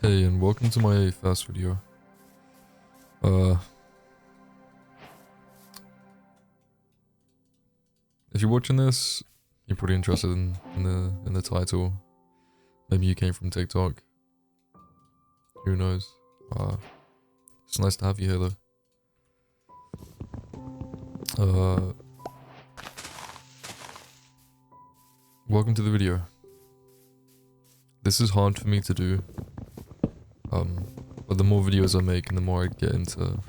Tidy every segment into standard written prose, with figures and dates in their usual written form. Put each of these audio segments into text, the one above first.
Hey, and welcome to my first video. If you're watching this, you're pretty interested in the title. Maybe you came from TikTok. Who knows? It's nice to have you here though. Welcome to the video. This is hard for me to do. But the more videos I make and the more I get into,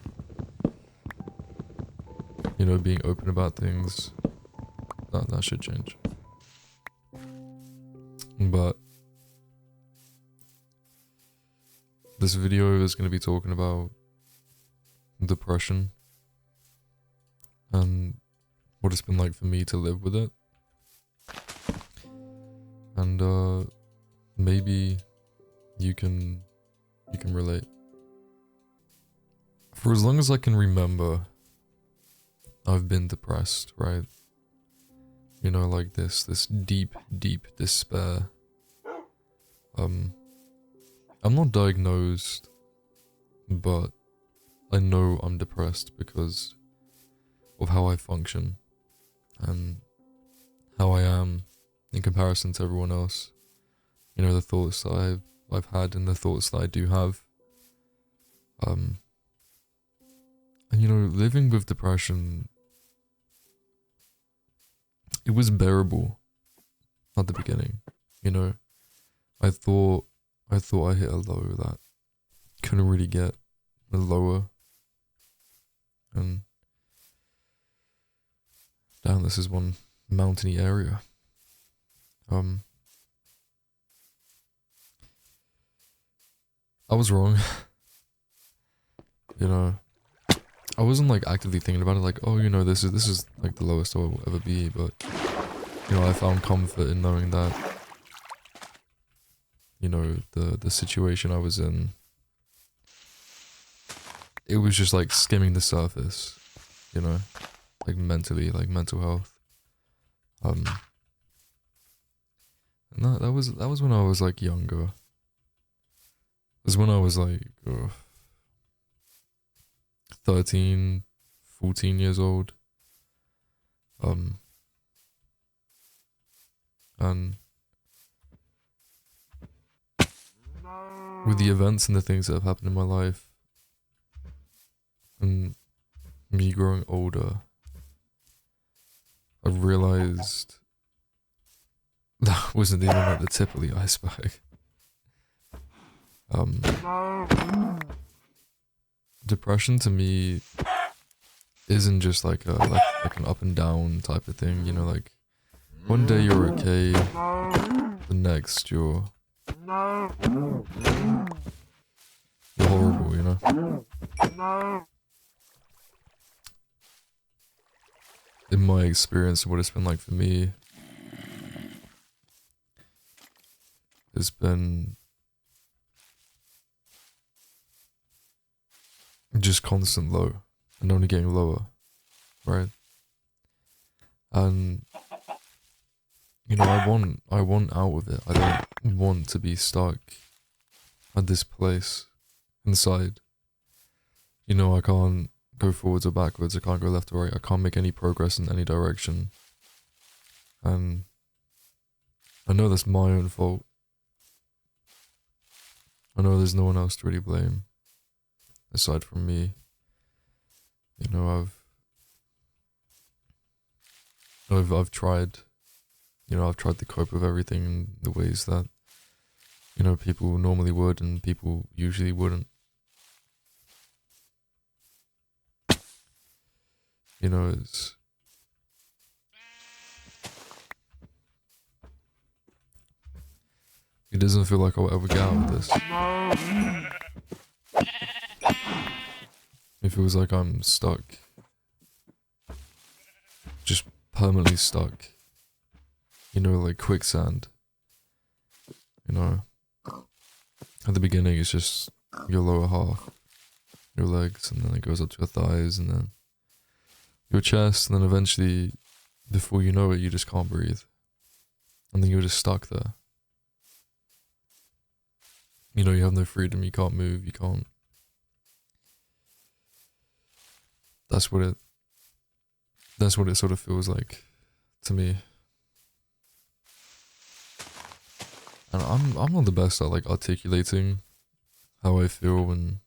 you know, being open about things, that should change. But this video is going to be talking about depression and what it's been like for me to live with it. And maybe you can relate. For as long as I can remember, I've been depressed, right? You know, like this deep despair. I'm not diagnosed, but I know I'm depressed because of how I function and how I am in comparison to everyone else. You know, the thoughts that I've had and the thoughts that I do have. And you know, living with depression, it was bearable at the beginning. You know, I thought I hit a low that couldn't really get lower. And damn, this is one mountainy area. I was wrong. You know, I wasn't like actively thinking about it like, oh, you know, this is like the lowest I will ever be, but you know, I found comfort in knowing that, you know, the situation I was in, it was just like skimming the surface, you know, like mentally, like mental health. And that was when I was like younger. It was when I was like 13, 14 years old. And with the events and the things that have happened in my life and me growing older, I realized that wasn't even like the tip of the iceberg. Depression to me isn't just like like an up and down type of thing, you know, like one day you're okay, the next you're horrible, you know. In my experience, what it's been like for me, it's been just constant low and only getting lower, right? And you know, I want out of it. I don't want to be stuck at this place inside. You know, I can't go forwards or backwards. I can't go left or right. I can't make any progress in any direction. And I know that's my own fault. I know there's no one else to really blame aside from me. You know, I've tried. You know, I've tried to cope with everything in the ways that, you know, people normally would and people usually wouldn't. You know, it doesn't feel like I'll ever get out of this. It feels like I'm stuck. Just permanently stuck. You know, like quicksand. You know, at the beginning it's just your lower half, your legs, and then it goes up to your thighs, and then your chest, and then eventually, before you know it, you just can't breathe. And then you're just stuck there. You know, you have no freedom, you can't move, you can't. That's what it sort of feels like to me. And I'm not the best at like articulating how I feel and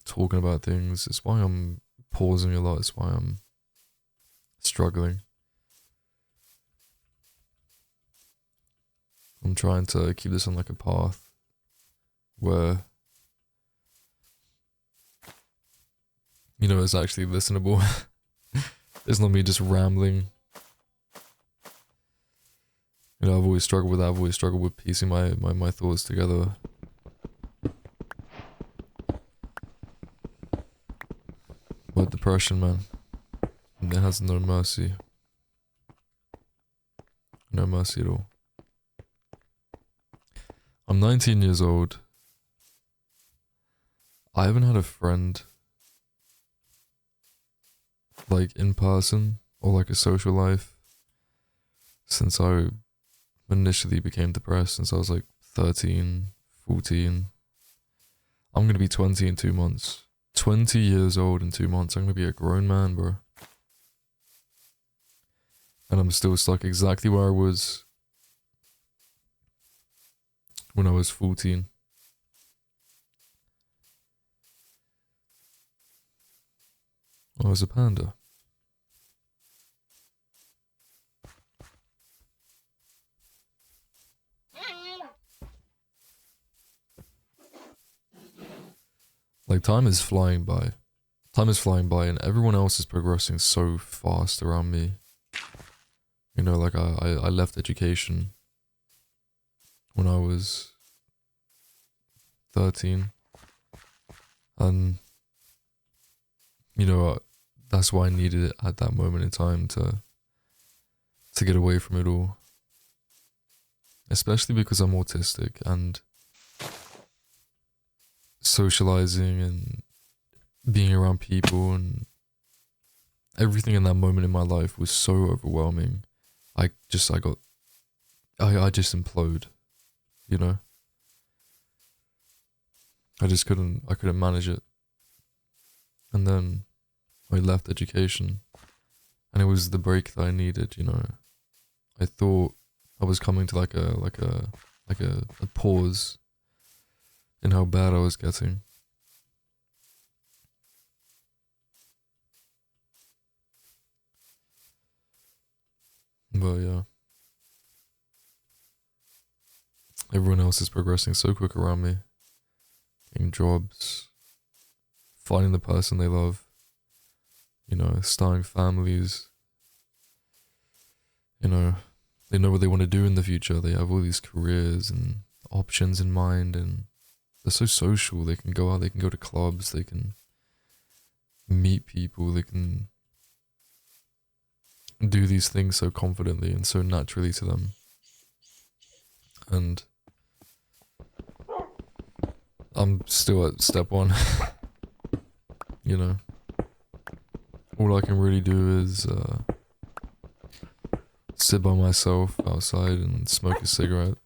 talking about things. It's why I'm pausing a lot, it's why I'm struggling. I'm trying to keep this on like a path where, you know, it's actually listenable. It's not me just rambling. You know, I've always struggled with that. I've always struggled with piecing my thoughts together. But depression, man, it has no mercy. No mercy at all. I'm 19 years old. I haven't had a friend like in person or like a social life since I initially became depressed, since I was like 13, 14. I'm gonna be 20 in 2 months. 20 years old in 2 months. I'm gonna be a grown man, bro. And I'm still stuck exactly where I was when I was 14. I was a panda. Like, time is flying by. Time is flying by, and everyone else is progressing so fast around me. You know, like, I left education when I was 13. And, you know, that's why I needed it at that moment in time to get away from it all. Especially because I'm autistic, and socializing and being around people and everything in that moment in my life was so overwhelming. I just implode, you know? I couldn't manage it. And then I left education, and it was the break that I needed, you know? I thought I was coming to like a pause in how bad I was getting. But yeah, everyone else is progressing so quick around me, getting jobs, finding the person they love, you know, starting families, you know, they know what they want to do in the future. They have all these careers and options in mind, and they're so social. They can go out, they can go to clubs, they can meet people, they can do these things so confidently and so naturally to them. And I'm still at step one. You know, all I can really do is sit by myself outside and smoke a cigarette.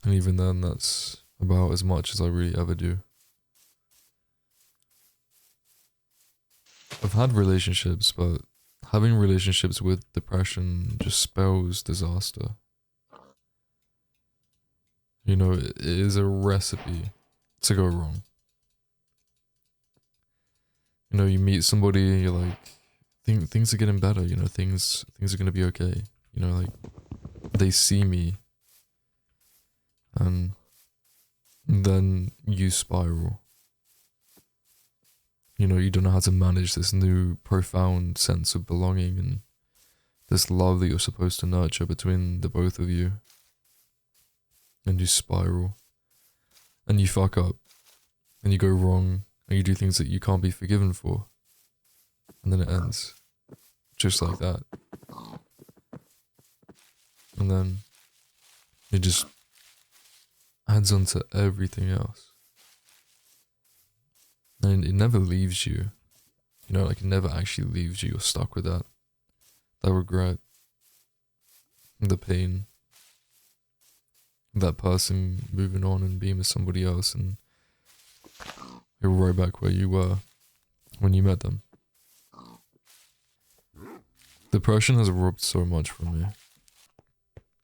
And even then, that's about as much as I really ever do. I've had relationships, but having relationships with depression just spells disaster. You know, it is a recipe to go wrong. You know, you meet somebody, you're like, things are getting better. You know, things are gonna be okay. You know, like, they see me, and then you spiral. You know, you don't know how to manage this new profound sense of belonging and this love that you're supposed to nurture between the both of you. And you spiral. And you fuck up. And you go wrong. And you do things that you can't be forgiven for. And then it ends. Just like that. And then it just adds on to everything else. And it never leaves you. You know, like, it never actually leaves you. You're stuck with that. That regret. The pain. that person moving on and being with somebody else, and you're right back where you were when you met them. Depression has robbed so much from me.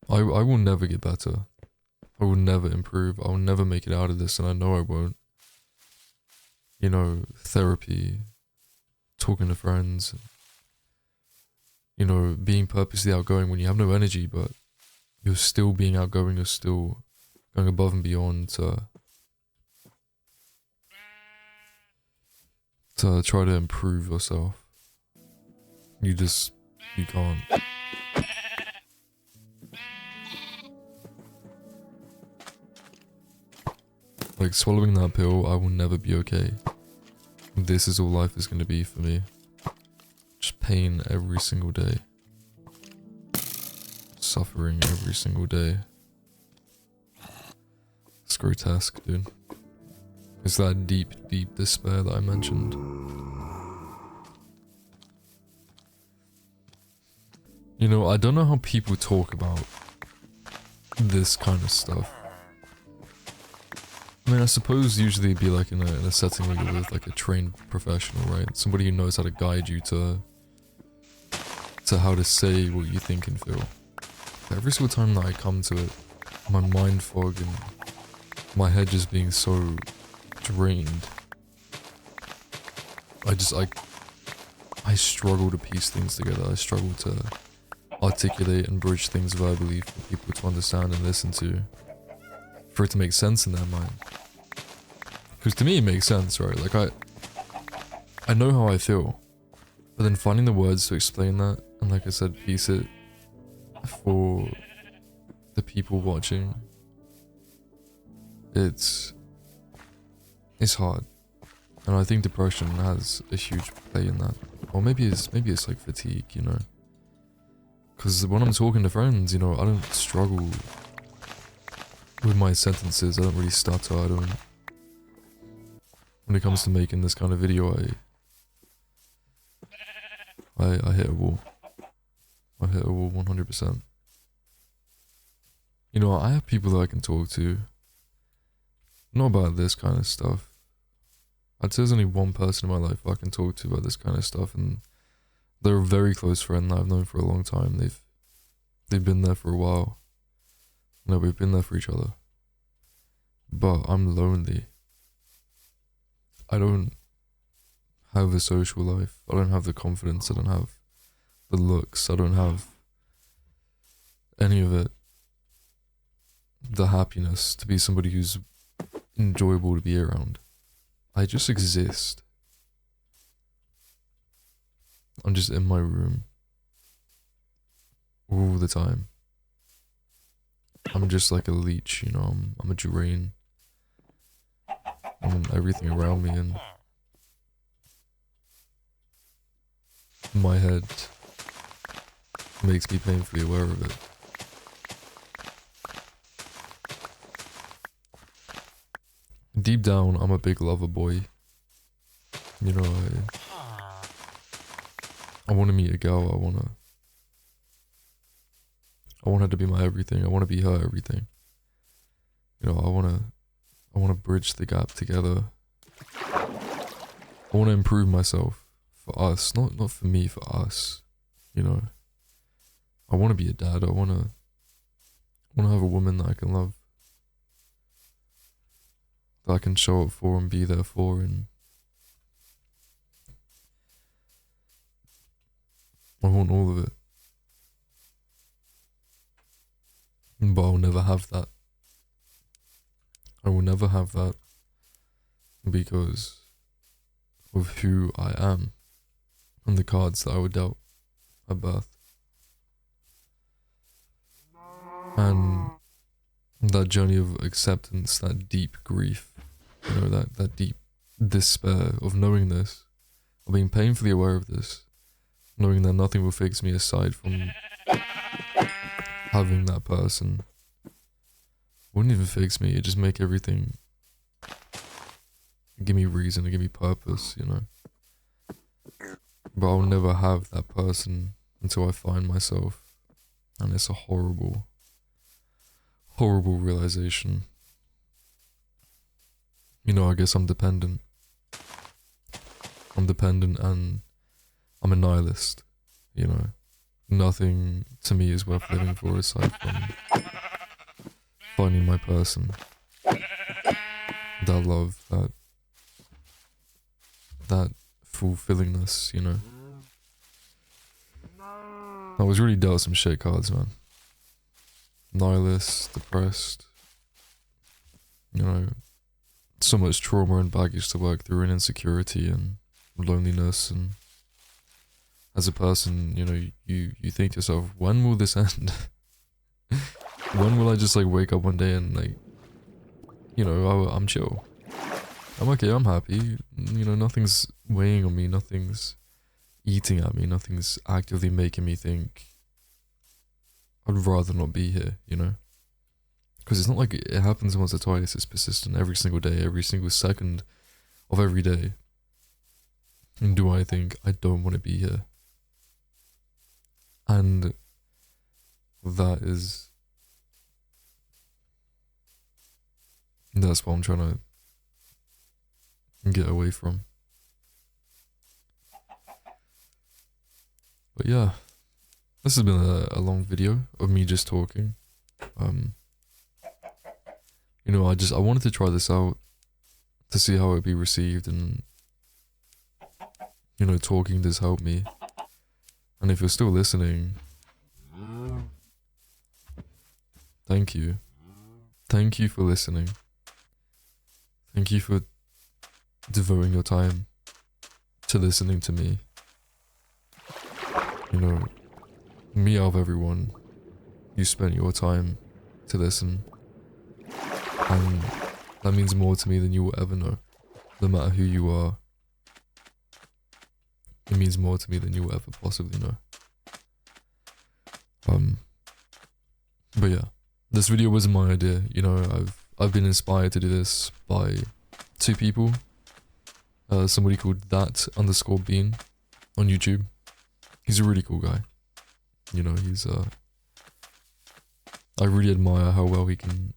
I will never get better. I will never improve. I will never make it out of this, and I know I won't. You know, therapy, talking to friends, you know, being purposely outgoing when you have no energy, but you're still being outgoing, you're still going above and beyond to try to improve yourself. You can't. Like, swallowing that pill, I will never be okay. This is all life is going to be for me. Just pain every single day. Suffering every single day. It's grotesque, dude. It's that deep, deep despair that I mentioned. You know, I don't know how people talk about this kind of stuff. I mean, I suppose usually it'd be like in a setting where you're with like a trained professional, right? Somebody who knows how to guide you to how to say what you think and feel. But every single time that I come to it, my mind fog and my head just being so drained, I struggle to piece things together. I struggle to articulate and bridge things verbally for people to understand and listen to, for it to make sense in their mind. Because to me it makes sense, right? Like I know how I feel, but then finding the words to explain that, and like I said, piece it for the people watching, it's hard. And I think depression has a huge play in that. Or maybe it's like fatigue, you know? Because when I'm talking to friends, you know, I don't struggle with my sentences. I don't really stutter. I don't... When it comes to making this kind of video, I hit a wall. I hit a wall 100%. You know, I have people that I can talk to. Not about this kind of stuff. I'd say there's only one person in my life I can talk to about this kind of stuff, and they're a very close friend that I've known for a long time. They've been there for a while. No, we've been there for each other. But I'm lonely. I don't have a social life. I don't have the confidence. I don't have the looks. I don't have any of it. The happiness to be somebody who's enjoyable to be around. I just exist. I'm just in my room all the time. I'm just like a leech, you know, I'm a drain. I'm on everything around me, and my head makes me painfully aware of it. Deep down, I'm a big lover boy. You know, I want to meet a girl. I want her to be my everything. I want to be her everything. You know, I want to bridge the gap together. I want to improve myself for us, not for me, for us. You know, I want to be a dad. I want to have a woman that I can love, that I can show up for and be there for, and I want all of it. But I'll never have that. I will never have that because of who I am and the cards that I were dealt at birth. And that journey of acceptance, that deep grief, you know, that deep despair of knowing this, of being painfully aware of this, knowing that nothing will fix me aside from having that person. Wouldn't even fix me, it just make everything, give me reason, give me purpose, you know. But I'll never have that person until I find myself, and it's a horrible horrible realization. You know, I guess I'm dependent. I'm dependent and I'm a nihilist, you know. Nothing to me is worth living for aside from finding my person. That love, that fulfillingness, you know. I was really dealt some shit cards, man. Nihilist, depressed, you know, so much trauma and baggage to work through, and insecurity and loneliness. And as a person, you know, you think to yourself, when will this end? When will I just like wake up one day and like, you know, I'm chill, I'm okay, I'm happy, you know, nothing's weighing on me, nothing's eating at me, nothing's actively making me think I'd rather not be here, you know? Because it's not like it happens once or twice, it's persistent every single day, every single second of every day. And do I think I don't want to be here? And that's what I'm trying to get away from. But yeah, this has been a long video of me just talking. You know, I wanted to try this out to see how it'd be received, and you know, talking does help me. And if you're still listening, thank you. Thank you for listening. Thank you for devoting your time to listening to me. You know, me out of everyone, you spent your time to listen. And that means more to me than you will ever know. No matter who you are, it means more to me than you will ever possibly know. But yeah, this video wasn't my idea. You know, I've been inspired to do this by two people. Somebody called that_bean on YouTube. He's a really cool guy. You know, I really admire how well he can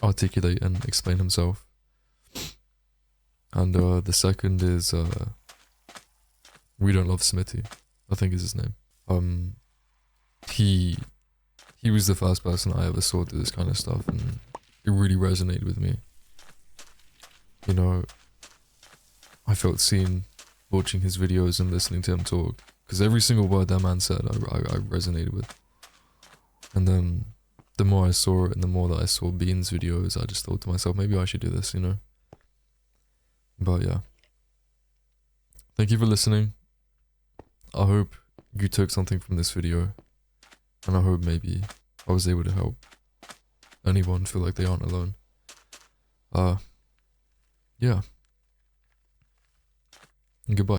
articulate and explain himself. And the second is We Don't Love Smitty, I think is his name. He was the first person I ever saw do this kind of stuff, and it really resonated with me. You know, I felt seen watching his videos and listening to him talk, because every single word that man said I resonated with. And then the more I saw it and the more that I saw Bean's videos, I just thought to myself, maybe I should do this, you know. But yeah, thank you for listening. I hope you took something from this video, and I hope maybe I was able to help anyone feel like they aren't alone. Yeah. Goodbye.